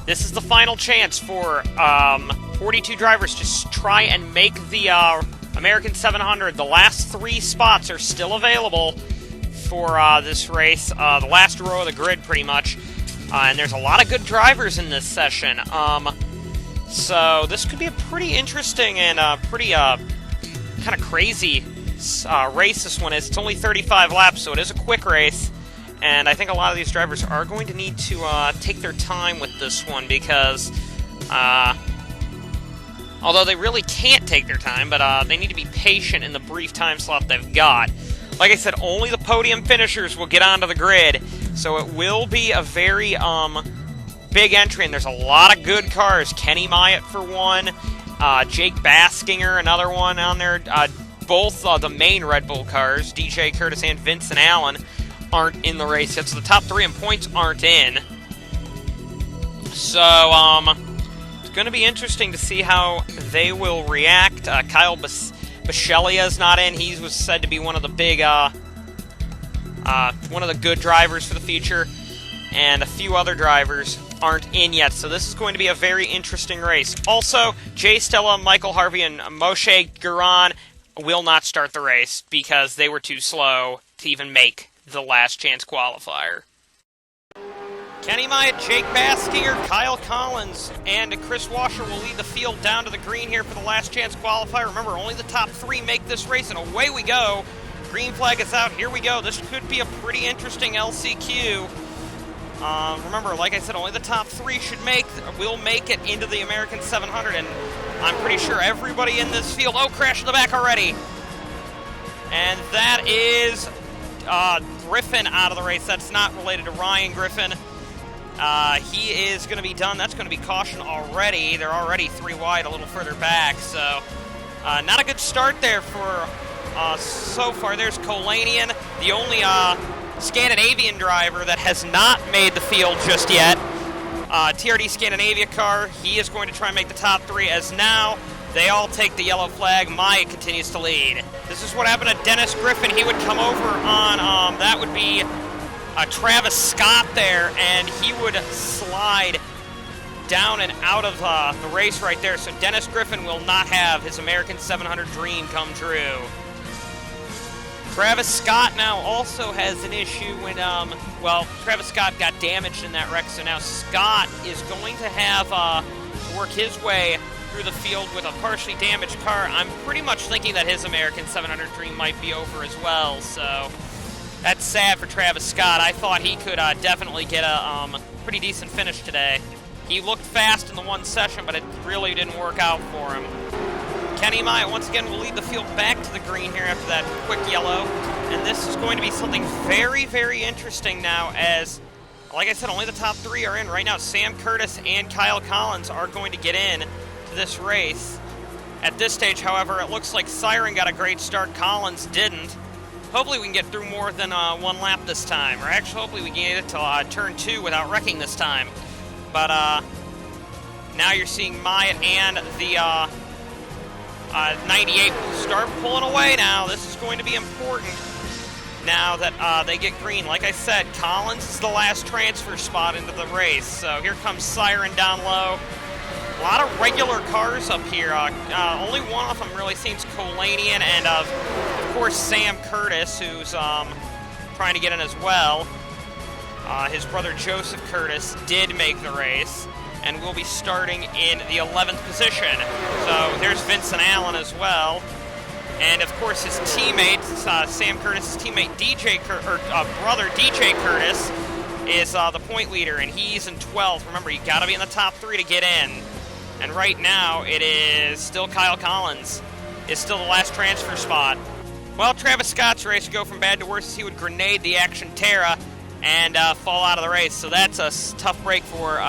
This is the final chance for 42 drivers to try and make the American 700. The last 3 spots are still available for this race. The last row of the grid, pretty much. And there's a lot of good drivers in this session. So this could be a pretty interesting and pretty kind of crazy race this one is. It's only 35 laps, so it is a quick race. And I think a lot of these drivers are going to need to take their time with this one because, although they really can't take their time, but they need to be patient in the brief time slot they've got. Like I said, only the podium finishers will get onto the grid, so it will be a very big entry, and there's a lot of good cars. Kenny Myatt for one, Jake Baskinger, another one on there. Both the main Red Bull cars, DJ Curtis and Vincent Allen, aren't in the race yet, so the top 3 in points aren't in. So, it's going to be interesting to see how they will react. Kyle Bichelia not in. He was said to be one of the big, one of the good drivers for the future, and a few other drivers aren't in yet, so this is going to be a very interesting race. Also, Jay Stella, Michael Harvey, and Moshe Guran will not start the race because they were too slow to even make the last chance qualifier. Kenny Myatt, Jake Baskinger, Kyle Collins, and Chris Washer will lead the field down to the green here for the last chance qualifier. Remember, only the top 3 make this race, and away we go. Green flag is out. Here we go. This could be a pretty interesting LCQ. Remember, like I said, only the top 3 will make it into the American 700, and I'm pretty sure everybody in this field... Oh, crash in the back already! And that is Griffin out of the race. That's not related to Ryan Griffin. He is going to be done. That's going to be caution already. They're already 3 wide a little further back, so not a good start there for so far. There's Kolanian, the only Scandinavian driver that has not made the field just yet. TRD Scandinavia car, he is going to try and make the top 3, as now they all take the yellow flag. Myatt continues to lead. This is what happened to Dennis Griffin. He would come over on, that would be Travis Scott there, and he would slide down and out of the race right there. So Dennis Griffin will not have his American 700 dream come true. Travis Scott now also has an issue when, well, Travis Scott got damaged in that wreck, so now Scott is going to have to work his way through the field with a partially damaged car. I'm pretty much thinking that his American 700 dream might be over as well, so that's sad for Travis Scott. I thought he could definitely get a pretty decent finish today. He looked fast in the one session, but it really didn't work out for him. Kenny Myatt once again will lead the field back to the green here after that quick yellow, and this is going to be something very, very interesting now as, like I said, only the top 3 are in. Right now, Sam Curtis and Kyle Collins are going to get in to this race. At this stage, however, it looks like Siren got a great start. Collins didn't. Hopefully we can get through more than 1 lap this time, or actually hopefully we can get it to turn 2 without wrecking this time. But now you're seeing Myatt and the 98 will start pulling away now. This is going to be important now that they get green. Like I said, Collins is the last transfer spot into the race. So here comes Siren down low. A lot of regular cars up here. Only one of them really seems Kolanian, and of course Sam Curtis, who's trying to get in as well. His brother Joseph Curtis did make the race, and will be starting in the 11th position. So there's Vincent Allen as well. And of course his teammate, Sam Curtis' teammate brother DJ Curtis, is the point leader, and he's in 12th. Remember, you gotta be in the top 3 to get in. And right now, it is still Kyle Collins is still the last transfer spot. Well, Travis Scott's race would go from bad to worse as he would grenade the Action Terra and fall out of the race. So that's a tough break for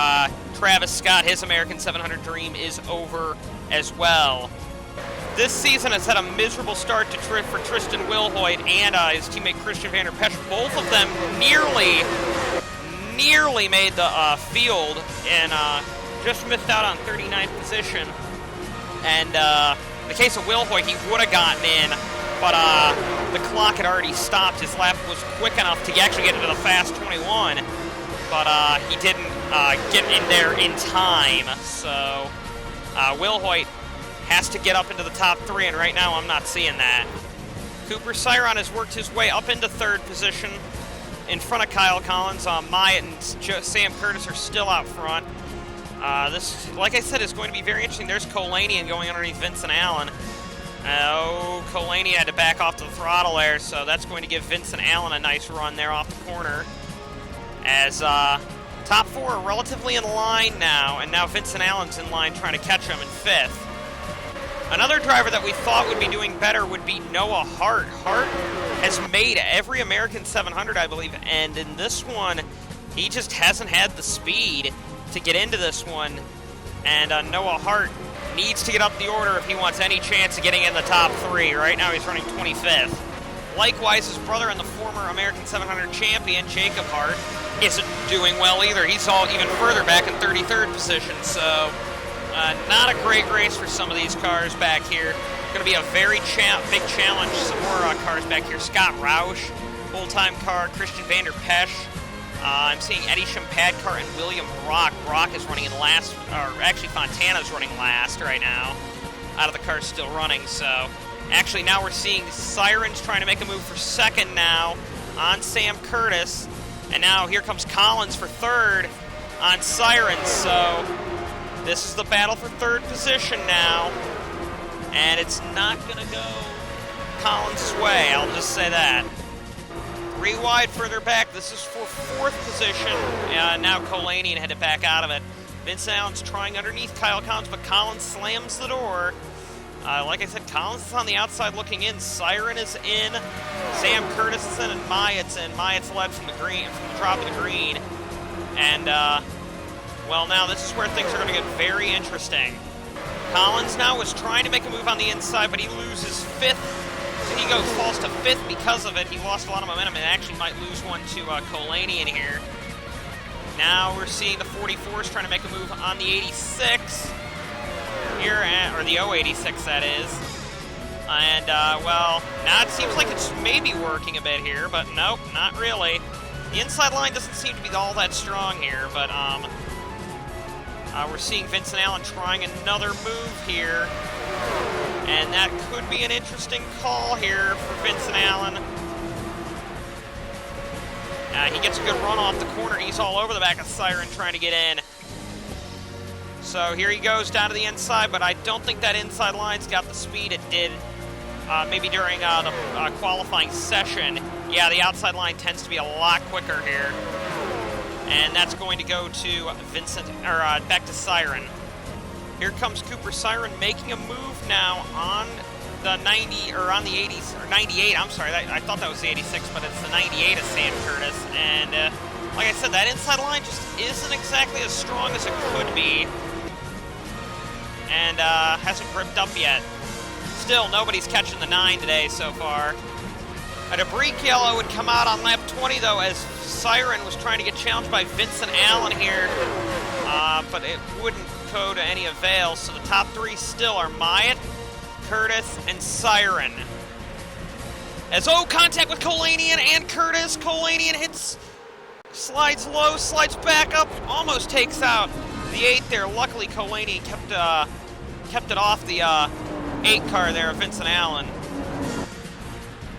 Travis Scott. His American 700 dream is over as well. This season has had a miserable start for Tristan Wilhoit and his teammate Christian Vander Pesch. Both of them nearly made the field and just missed out on 39th position. And in the case of Wilhoit, he would have gotten in, but the clock had already stopped. His lap was quick enough to actually get into the fast 21, but he didn't get in there in time. So Will Hoyt has to get up into the top 3, and right now I'm not seeing that. Cooper Siron has worked his way up into 3rd position in front of Kyle Collins. Myatt and Sam Curtis are still out front. This, like I said, is going to be very interesting. There's Kolanian going underneath Vincent Allen. Kolanian had to back off to the throttle there, so that's going to give Vincent Allen a nice run there off the corner. As top 4 are relatively in line now, and now Vincent Allen's in line trying to catch him in 5th. Another driver that we thought would be doing better would be Noah Hart. Hart has made every American 700, I believe, and in this one, he just hasn't had the speed to get into this one, and Noah Hart needs to get up the order if he wants any chance of getting in the top 3. Right now he's running 25th. Likewise, his brother and the former American 700 champion, Jacob Hart, isn't doing well either. He's all even further back in 33rd position, so not a great race for some of these cars back here. Going to be a very big challenge. Some more cars back here. Scott Roush, full-time car. Christian Vander Pesch. I'm seeing Eddie Shimpadkar and William Brock. Brock is running in last, or actually Fontana's running last right now. Out of the cars still running, so actually now we're seeing Sirens trying to make a move for 2nd now on Sam Curtis. And now here comes Collins for 3rd on Sirens, so this is the battle for 3rd position now. And it's not going to go Collins' way, I'll just say that. 3 wide further back. This is for 4th position. Now Kolanian had to back out of it. Vincent Allen's trying underneath Kyle Collins, but Collins slams the door. Like I said, Collins is on the outside looking in. Siren is in. Sam Curtis is in, and Myatt's in. Myatt's led from the green, from the drop of the green. And, well, now this is where things are going to get very interesting. Collins now was trying to make a move on the inside, but he loses 5th. So he falls to 5th because of it. He lost a lot of momentum and actually might lose one to Kolanian here. Now we're seeing the 44s trying to make a move on the 86 here, or the 086 that is. And, well, now it seems like it's maybe working a bit here, but nope, not really. The inside line doesn't seem to be all that strong here, but we're seeing Vincent Allen trying another move here. And that could be an interesting call here for Vincent Allen. He gets a good run off the corner. He's all over the back of Siren trying to get in. So here he goes down to the inside, but I don't think that inside line's got the speed it did maybe during the qualifying session. Yeah, the outside line tends to be a lot quicker here. And that's going to go to Vincent, or back to Siren. Here comes Cooper Siren making a move now on the 90, or on the 80s, or 98, I'm sorry, I thought that was the 86, but it's the 98 of Sam Curtis. And like I said, that inside line just isn't exactly as strong as it could be. And hasn't gripped up yet. Still, nobody's catching the 9 today so far. A debris yellow would come out on lap 20, though, as Siren was trying to get challenged by Vincent Allen here. But it wouldn't go to any avail, so the top 3 still are Myatt, Curtis, and Siren. As, contact with Kolanian and Curtis. Kolanian hits, slides low, slides back up, almost takes out the 8 there. Luckily, Kolanian kept it off the 8 car there of Vincent Allen.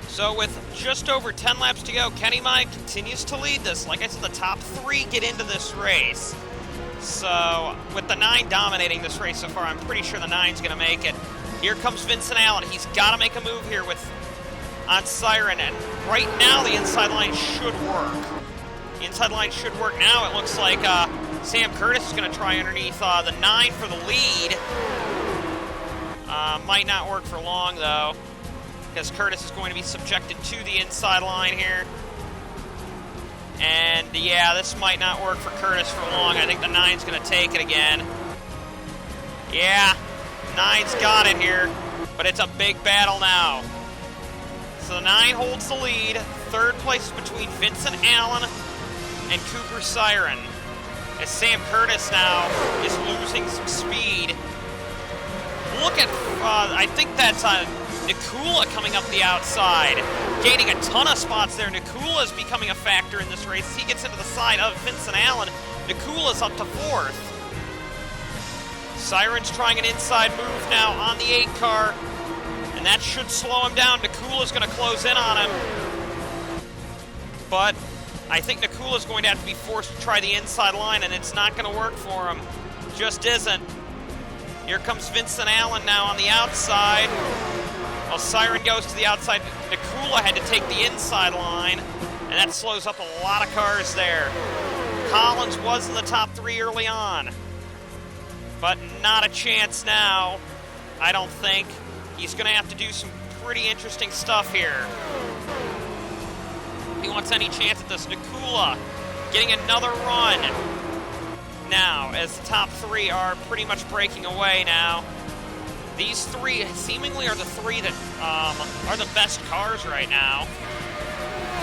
So with just over 10 laps to go, Kenny Myatt continues to lead this. Like I said, the top 3 get into this race. So with the 9 dominating this race so far, I'm pretty sure the 9's going to make it. Here comes Vincent Allen. He's got to make a move here on Siren, and right now the inside line should work. The inside line should work now. It looks like Sam Curtis is going to try underneath the 9 for the lead. Might not work for long, though, because Curtis is going to be subjected to the inside line here. And, yeah, this might not work for Curtis for long. I think the 9's going to take it again. Yeah, 9's got it here, but it's a big battle now. So the 9 holds the lead. 3rd place is between Vincent Allen and Cooper Siren, as Sam Curtis now is losing some speed. Look at, I think that's Nikula coming up the outside, gaining a ton of spots there. Nikula is becoming a factor in this race as he gets into the side of Vincent Allen. Nakula's up to 4th. Siren's trying an inside move now on the 8 car, and that should slow him down. Nakula's going to close in on him. But I think Nakula's going to have to be forced to try the inside line, and it's not going to work for him. Just isn't. Here comes Vincent Allen now on the outside. While Siren goes to the outside, Nakula had to take the inside line, and that slows up a lot of cars there. Collins was in the top 3 early on, but not a chance now, I don't think. He's going to have to do some pretty interesting stuff here. If he wants any chance at this, Nakula getting another run. Now, as the top 3 are pretty much breaking away now. These 3 seemingly are the 3 that are the best cars right now.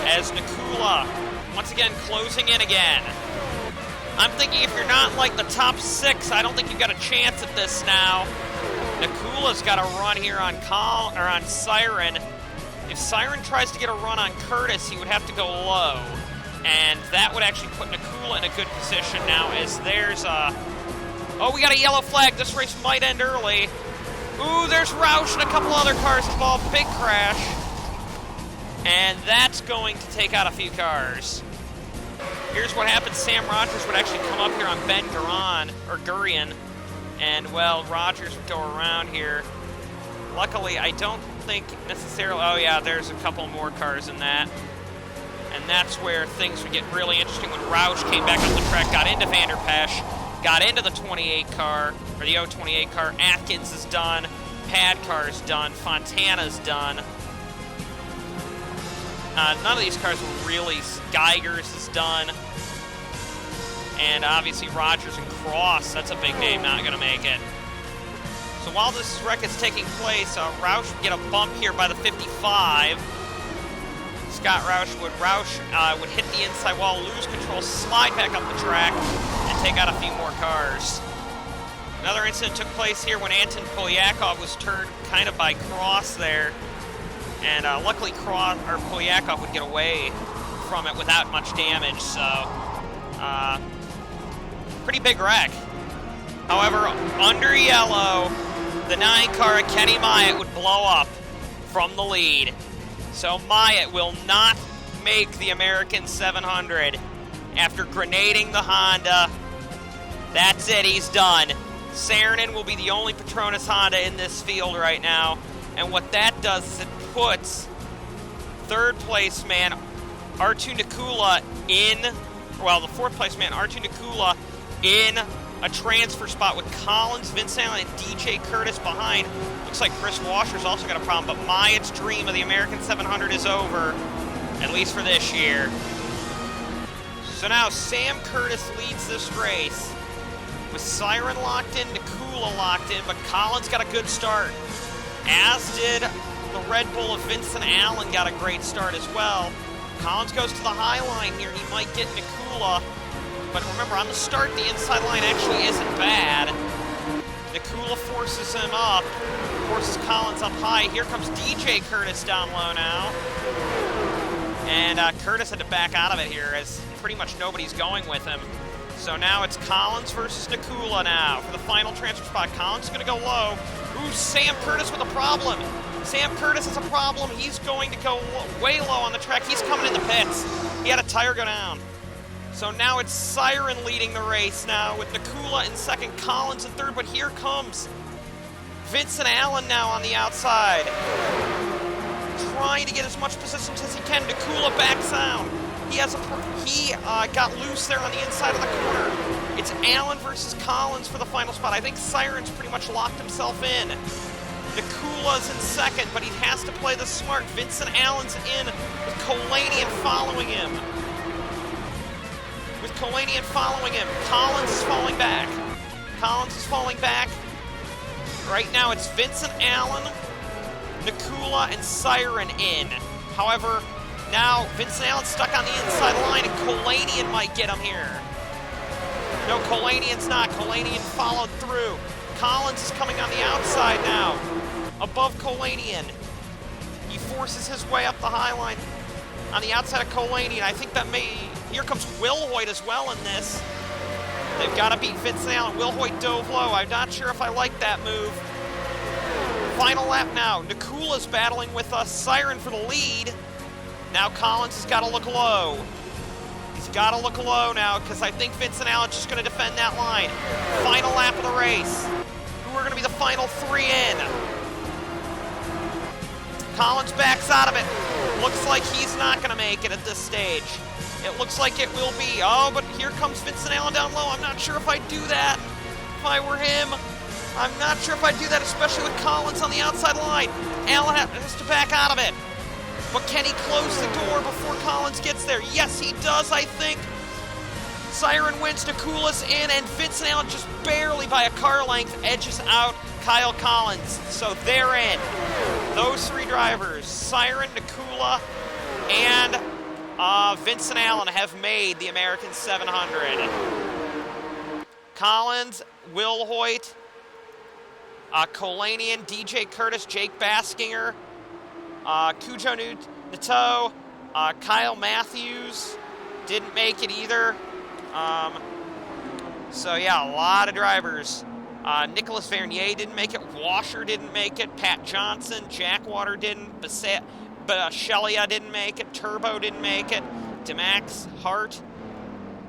As Nakula, once again, closing in again. I'm thinking if you're not like the top 6, I don't think you've got a chance at this now. Nakula's got a run here on Siren. If Siren tries to get a run on Curtis, he would have to go low. And that would actually put Nakula in a good position now, as there's a... Oh, we got a yellow flag. This race might end early. Ooh, there's Roush and a couple other cars involved. Big crash. And that's going to take out a few cars. Here's what happens. Sam Rogers would actually come up here on Ben Gurion. And, well, Rogers would go around here. Luckily, I don't think necessarily... Oh, yeah, there's a couple more cars in that. And that's where things would get really interesting when Roush came back on the track, got into Van der Pesch, got into the 28 car, or the 028 car. Atkins is done. Pad car's done. Fontana's done. None of these cars were really... Geiger's is done. And obviously Rogers and Cross, that's a big name, not going to make it. So while this wreck is taking place, Roush would get a bump here by the 55. Scott Roush would hit the inside wall, lose control, slide back up the track, and take out a few more cars. Another incident took place here when Anton Polyakov was turned kind of by Cross there. And luckily Polyakov would get away from it without much damage, so pretty big wreck. However, under yellow, the 9 car of Kenny Myatt would blow up from the lead. So Myatt will not make the American 700 after grenading the Honda. That's it, he's done. Saarinen will be the only Petronas Honda in this field right now. And what that does is it puts 3rd place man R2 Nakula in, well, the 4th place man R2 Nakula in a transfer spot with Collins, Vincent Allen, and DJ Curtis behind. Looks like Chris Washer's also got a problem, but Myatt's dream of the American 700 is over, at least for this year. So now Sam Curtis leads this race with Siren locked in, Nakula locked in, but Collins got a good start, as did the Red Bull of Vincent Allen got a great start as well. Collins goes to the high line here. He might get Nakula. But remember, on the start, the inside line actually isn't bad. Nakula forces him up. Forces Collins up high. Here comes DJ Curtis down low now. And Curtis had to back out of it here, as pretty much nobody's going with him. So now it's Collins versus Nakula now for the final transfer spot. Collins is going to go low. Ooh, Sam Curtis with a problem. Sam Curtis has a problem. He's going to go way low on the track. He's coming in the pits. He had a tire go down. So now it's Siren leading the race now with Nakula in 2nd, Collins in 3rd. But here comes Vincent Allen now on the outside, trying to get as much positions as he can. Nakula backs out. He got loose there on the inside of the corner. It's Allen versus Collins for the final spot. I think Siren's pretty much locked himself in. Nakula's in 2nd, but he has to play this smart. Vincent Allen's in with Kolanian following him. With Kolanian following him, Collins is falling back. Collins is falling back. Right now it's Vincent Allen, Nakula, and Siren in. However, now Vincent Allen's stuck on the inside line, and Kolanian might get him here. No, Kolanian's not. Kolanian followed through. Collins is coming on the outside now, above Kolanian. He forces his way up the high line on the outside of Kolanian. I think that may... Here comes Will Hoyt as well in this. They've got to beat Vincent Allen. Will Hoyt dove low. I'm not sure if I like that move. Final lap now. Nakula's battling with Siren for the lead. Now Collins has got to look low. He's got to look low now because I think Vincent Allen's just going to defend that line. Final lap of the race. Who are going to be the final 3 in? Collins backs out of it. Looks like he's not going to make it at this stage. It looks like it will be. Oh, but here comes Vincent Allen down low. I'm not sure if I'd do that if I were him. I'm not sure if I'd do that, especially with Collins on the outside line. Allen has to back out of it. But can he close the door before Collins gets there? Yes, he does, I think. Siren wins, Nakula's in, and Vincent Allen just barely by a car length edges out Kyle Collins. So they're in. Those 3 drivers, Siren, Nakula, and Vincent Allen have made the American 700. Collins, Will Hoyt, Kolanian, DJ Curtis, Jake Baskinger, Cujo Nato, Kyle Matthews didn't make it either. So yeah, a lot of drivers. Nicholas Vernier didn't make it. Washer didn't make it. Pat Johnson, Jackwater didn't. Shelia didn't make it. Turbo didn't make it. Demax, Hart,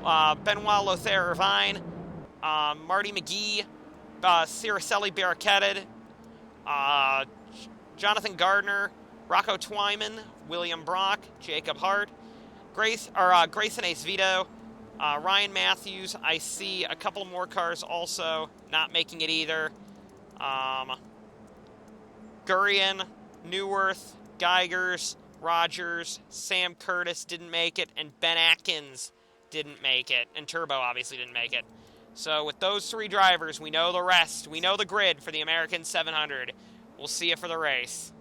Benoit Lothaire Irvine, Marty McGee, Ciricelli Barrichetted, Jonathan Gardner, Rocco Twyman, William Brock, Jacob Hart, Grayson Ace Vito, Ryan Matthews. I see a couple more cars also not making it either. Gurian, Newworth, Geigers, Rogers, Sam Curtis didn't make it, and Ben Atkins didn't make it, and Turbo obviously didn't make it. So with those 3 drivers, we know the rest. We know the grid for the American 700. We'll see you for the race.